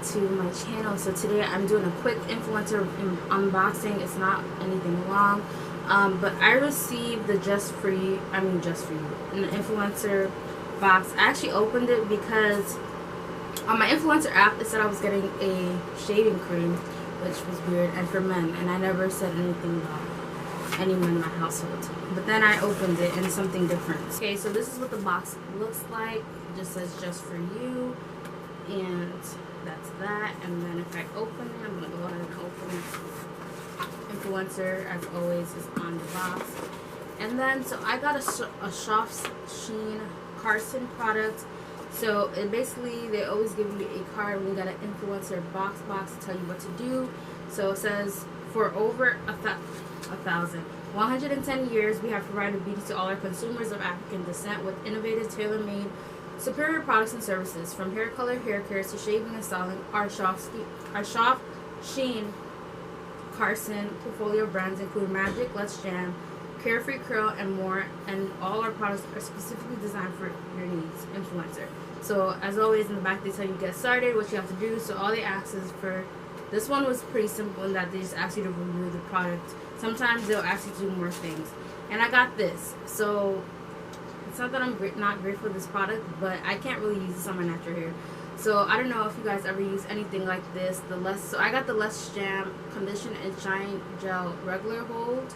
back to my channel. So today I'm doing a quick influencer unboxing. It's not anything long, but I received the just for you an influencer box. I actually opened it because on my influencer app it said I was getting a shaving cream, which was weird, and for men, and I never said anything about anyone in my household. But then I opened it and it's something different. Okay, so this is what the box looks like. It just says just for you, and that's that. And then if I open it, I'm gonna go ahead and open it. Influencer, as always, is on the box. And then so I got a SoftSheen Carson product. So it basically, they always give you a card when you got an influencer Voxbox to tell you what to do. So it says, for over 110 years, we have provided beauty to all our consumers of African descent with innovative, tailor-made, superior products and services. From hair color, hair care to shaving and styling, our SoftSheen Carson portfolio brands include Magic, Let's Jam, Carefree Curl, and more. And all our products are specifically designed for your needs, influencer. So as always, in the back they tell you get started, what you have to do. So all they ask is for, this one was pretty simple in that they just ask you to review the product. Sometimes they'll ask you to do more things. And I got this. So it's not that I'm not grateful for this product, but I can't really use this on my natural hair. So I don't know if you guys ever use anything like this. So I got the Let's Jam Condition and Shine Gel Regular Hold.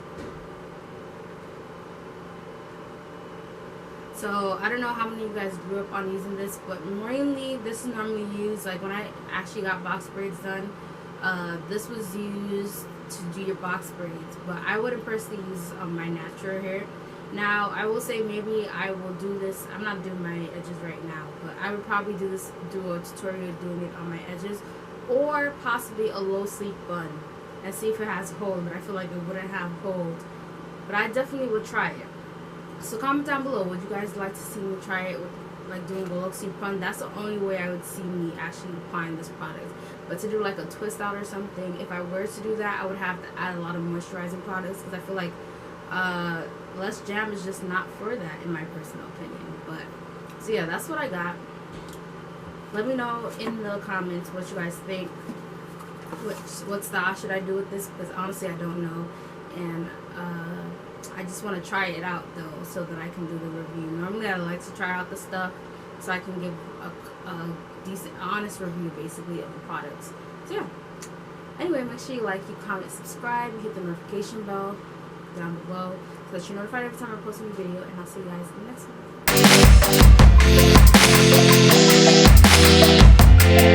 So I don't know how many of you guys grew up on using this, but mainly this is normally used like when I actually got box braids done. This was used to do your box braids, but I wouldn't personally use on my natural hair. Now I will say maybe I will do this. I'm not doing my edges right now, but I would probably do a tutorial doing it on my edges, or possibly a low sleek bun and see if it has hold. But I feel like it wouldn't have hold, but I definitely would try it. So comment down below, would you guys like to see me try it with like doing a low sleek bun? That's the only way I would see me actually applying this product. But to do like a twist out or something, if I were to do that, I would have to add a lot of moisturizing products, because I feel like Let's Jam is just not for that, in my personal opinion. But so yeah, that's what I got. Let me know in the comments what you guys think. What style should I do with this? Because honestly, I don't know, and I just want to try it out though, so that I can do the review. Normally, I like to try out the stuff so I can give a decent, honest review, basically, of the products. So yeah. Anyway, make sure you like, you comment, subscribe, you hit the notification bell down below so that you're notified every time I post a new video, and I'll see you guys in the next one.